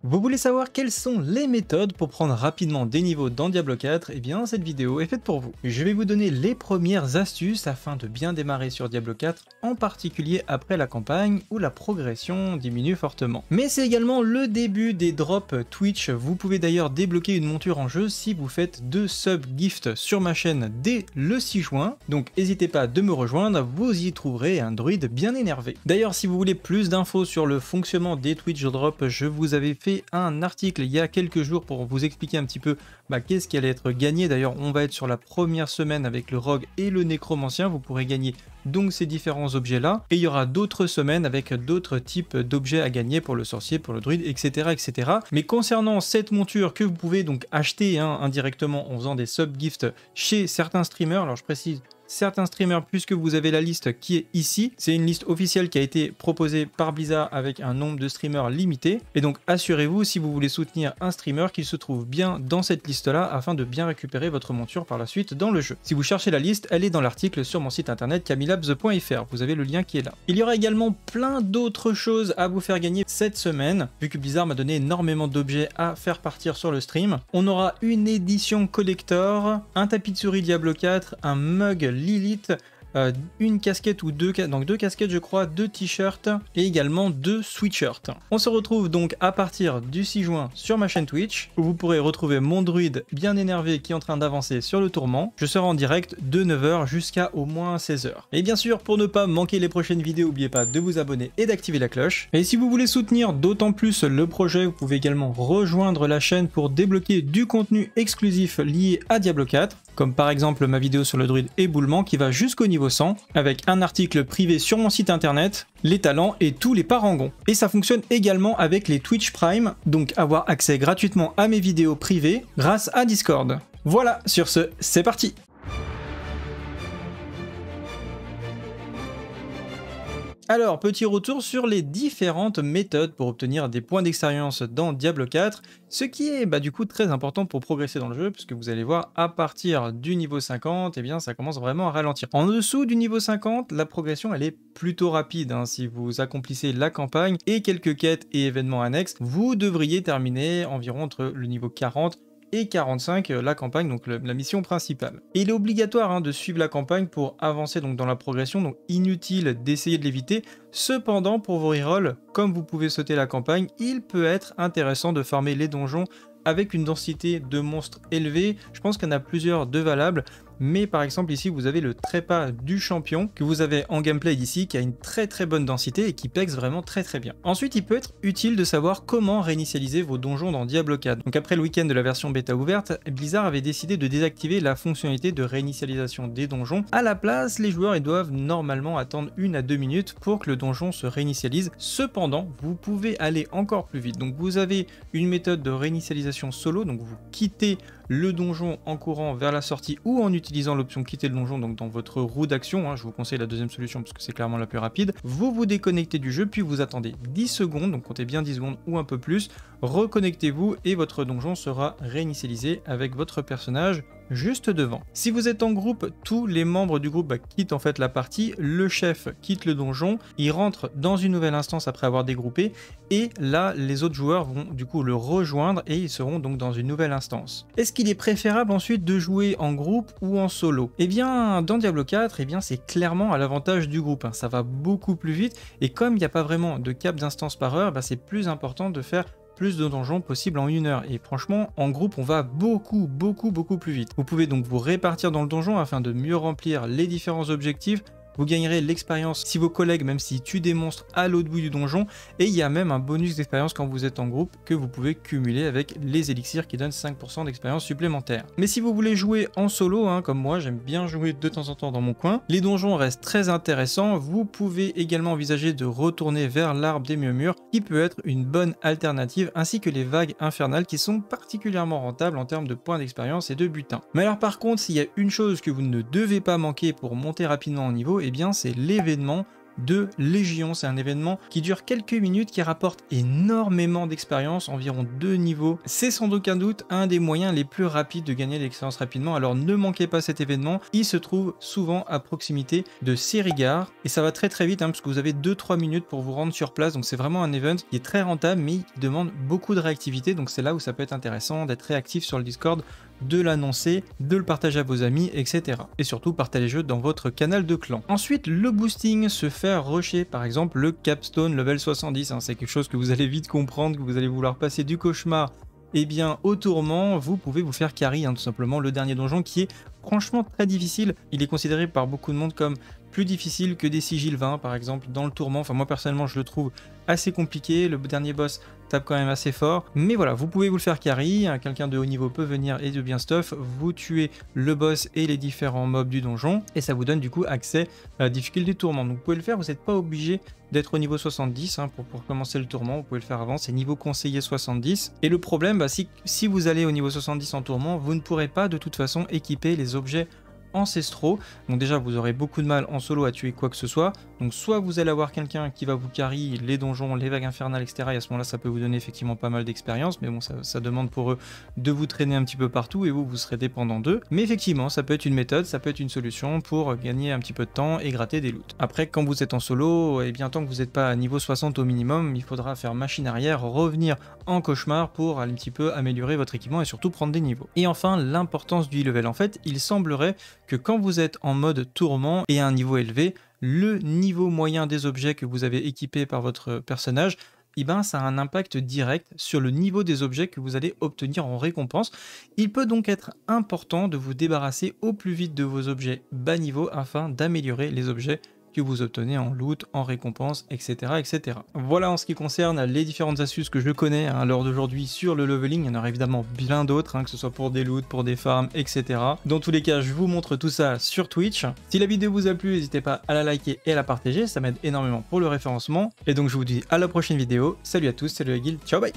Vous voulez savoir quelles sont les méthodes pour prendre rapidement des niveaux dans Diablo 4? Eh bien, cette vidéo est faite pour vous. Je vais vous donner les premières astuces afin de bien démarrer sur Diablo 4, en particulier après la campagne où la progression diminue fortement. Mais c'est également le début des drops Twitch. Vous pouvez d'ailleurs débloquer une monture en jeu si vous faites 2 sub-gifts sur ma chaîne dès le 6 juin. Donc n'hésitez pas de me rejoindre, vous y trouverez un druide bien énervé. D'ailleurs, si vous voulez plus d'infos sur le fonctionnement des Twitch drops, je vous avais fait un article il y a quelques jours pour vous expliquer un petit peu qu'est-ce qui allait être gagné. D'ailleurs, on va être sur la première semaine avec le rogue et le nécromancien. Vous pourrez gagner donc ces différents objets là, et il y aura d'autres semaines avec d'autres types d'objets à gagner pour le sorcier, pour le druide, etc., etc. Mais concernant cette monture que vous pouvez donc acheter indirectement en faisant des sub-gifts chez certains streamers, alors je précise certains streamers puisque vous avez la liste qui est ici. C'est une liste officielle qui a été proposée par Blizzard avec un nombre de streamers limité. Et donc assurez-vous, si vous voulez soutenir un streamer, qu'il se trouve bien dans cette liste-là afin de bien récupérer votre monture par la suite dans le jeu. Si vous cherchez la liste, elle est dans l'article sur mon site internet camilabs.fr. Vous avez le lien qui est là. Il y aura également plein d'autres choses à vous faire gagner cette semaine, vu que Blizzard m'a donné énormément d'objets à faire partir sur le stream. On aura une édition collector, un tapis de souris Diablo 4, un mug Lilith, une casquette ou deux casquettes je crois, 2 t-shirts et également 2 sweatshirts. On se retrouve donc à partir du 6 juin sur ma chaîne Twitch où vous pourrez retrouver mon druide bien énervé qui est en train d'avancer sur le tourment. Je serai en direct de 9h jusqu'à au moins 16h. Et bien sûr, pour ne pas manquer les prochaines vidéos, n'oubliez pas de vous abonner et d'activer la cloche. Et si vous voulez soutenir d'autant plus le projet, vous pouvez également rejoindre la chaîne pour débloquer du contenu exclusif lié à Diablo 4, comme par exemple ma vidéo sur le druide éboulement qui va jusqu'au niveau 100, avec un article privé sur mon site internet, les talents et tous les parangons. Et ça fonctionne également avec les Twitch Prime, donc avoir accès gratuitement à mes vidéos privées grâce à Discord. Voilà, sur ce, c'est parti! Alors, petit retour sur les différentes méthodes pour obtenir des points d'expérience dans Diablo 4, ce qui est du coup très important pour progresser dans le jeu, puisque vous allez voir, à partir du niveau 50, eh bien ça commence vraiment à ralentir. En dessous du niveau 50, la progression elle est plutôt rapide, si vous accomplissez la campagne et quelques quêtes et événements annexes, vous devriez terminer environ entre le niveau 40 et 45 la campagne, donc la mission principale. Et il est obligatoire de suivre la campagne pour avancer donc dans la progression, donc inutile d'essayer de l'éviter. Cependant, pour vos rerolls, comme vous pouvez sauter la campagne, il peut être intéressant de farmer les donjons avec une densité de monstres élevée. Je pense qu'il y en a plusieurs de valables, mais par exemple ici vous avez le trépas du champion que vous avez en gameplay d'ici, qui a une très bonne densité et qui pexe vraiment très bien. Ensuite, il peut être utile de savoir comment réinitialiser vos donjons dans Diablo 4. Donc après le week-end de la version bêta ouverte, Blizzard avait décidé de désactiver la fonctionnalité de réinitialisation des donjons. À la place, les joueurs doivent normalement attendre 1 à 2 minutes pour que le donjon se réinitialise. Cependant, vous pouvez aller encore plus vite. Donc vous avez une méthode de réinitialisation solo, donc vous quittez le donjon en courant vers la sortie ou en utilisant l'option quitter le donjon donc dans votre roue d'action. Je vous conseille la deuxième solution parce que c'est clairement la plus rapide. Vous vous déconnectez du jeu, puis vous attendez 10 secondes, donc comptez bien 10 secondes ou un peu plus, reconnectez-vous et votre donjon sera réinitialisé avec votre personnage juste devant. Si vous êtes en groupe, tous les membres du groupe quittent en fait la partie, le chef quitte le donjon, il rentre dans une nouvelle instance après avoir dégroupé, et là les autres joueurs vont du coup le rejoindre et ils seront donc dans une nouvelle instance. Est-ce qu'il est préférable ensuite de jouer en groupe ou en solo? Eh bien dans Diablo 4, c'est clairement à l'avantage du groupe, ça va beaucoup plus vite, et comme il n'y a pas vraiment de cap d'instance par heure, c'est plus important de faire plus de donjons possible en 1 heure, et franchement en groupe on va beaucoup plus vite. Vous pouvez donc vous répartir dans le donjon afin de mieux remplir les différents objectifs. Vous gagnerez l'expérience si vos collègues, même s'ils tuent des monstres à l'autre bout du donjon, et il y a même un bonus d'expérience quand vous êtes en groupe que vous pouvez cumuler avec les élixirs qui donnent 5% d'expérience supplémentaire. Mais si vous voulez jouer en solo, comme moi, j'aime bien jouer de temps en temps dans mon coin, les donjons restent très intéressants. Vous pouvez également envisager de retourner vers l'arbre des murmures, qui peut être une bonne alternative, ainsi que les vagues infernales qui sont particulièrement rentables en termes de points d'expérience et de butin. Mais alors par contre, s'il y a une chose que vous ne devez pas manquer pour monter rapidement en niveau, c'est l'événement de Légion. C'est un événement qui dure quelques minutes, qui rapporte énormément d'expérience, environ 2 niveaux. C'est sans aucun doute un des moyens les plus rapides de gagner l'expérience rapidement, alors ne manquez pas cet événement. Il se trouve souvent à proximité de Sérigar et ça va très vite parce que vous avez 2-3 minutes pour vous rendre sur place, donc c'est vraiment un event qui est très rentable mais qui demande beaucoup de réactivité, donc c'est là où ça peut être intéressant d'être réactif sur le Discord, de l'annoncer, de le partager à vos amis, etc. Et surtout partager les jeux dans votre canal de clan. Ensuite, le boosting, se faire rusher, par exemple le capstone level 70, c'est quelque chose que vous allez vite comprendre, que vous allez vouloir passer du cauchemar et bien au tourment, vous pouvez vous faire carry, tout simplement, le dernier donjon qui est franchement très difficile. Il est considéré par beaucoup de monde comme plus difficile que des sigils 20 par exemple dans le tourment. Enfin moi personnellement je le trouve assez compliqué, le dernier boss tape quand même assez fort, mais voilà, vous pouvez vous le faire carry, quelqu'un de haut niveau peut venir et de bien stuff, vous tuez le boss et les différents mobs du donjon, et ça vous donne du coup accès à la difficulté du tourment. Donc vous pouvez le faire, vous n'êtes pas obligé d'être au niveau 70 pour commencer le tourment, vous pouvez le faire avant, c'est niveau conseillé 70, et le problème, si vous allez au niveau 70 en tourment, vous ne pourrez pas de toute façon équiper les objets ancestraux, donc déjà vous aurez beaucoup de mal en solo à tuer quoi que ce soit, donc soit vous allez avoir quelqu'un qui va vous carry les donjons, les vagues infernales, etc. et à ce moment là ça peut vous donner effectivement pas mal d'expérience, mais bon ça demande pour eux de vous traîner un petit peu partout et vous serez dépendant d'eux, mais effectivement ça peut être une méthode, ça peut être une solution pour gagner un petit peu de temps et gratter des loots. Après quand vous êtes en solo, et bien tant que vous n'êtes pas à niveau 60 au minimum, il faudra faire machine arrière, revenir en cauchemar pour un petit peu améliorer votre équipement et surtout prendre des niveaux. Et enfin l'importance du level, en fait il semblerait que quand vous êtes en mode tourment et à un niveau élevé, le niveau moyen des objets que vous avez équipés par votre personnage, ça a un impact direct sur le niveau des objets que vous allez obtenir en récompense. Il peut donc être important de vous débarrasser au plus vite de vos objets bas niveau afin d'améliorer les objets que vous obtenez en loot, en récompense, etc., etc. Voilà en ce qui concerne les différentes astuces que je connais à l'heure d'aujourd'hui sur le leveling. Il y en aura évidemment bien d'autres, que ce soit pour des loots, pour des farms, etc. Dans tous les cas, je vous montre tout ça sur Twitch. Si la vidéo vous a plu, n'hésitez pas à la liker et à la partager, ça m'aide énormément pour le référencement. Et donc je vous dis à la prochaine vidéo. Salut à tous, salut la guilde, ciao bye.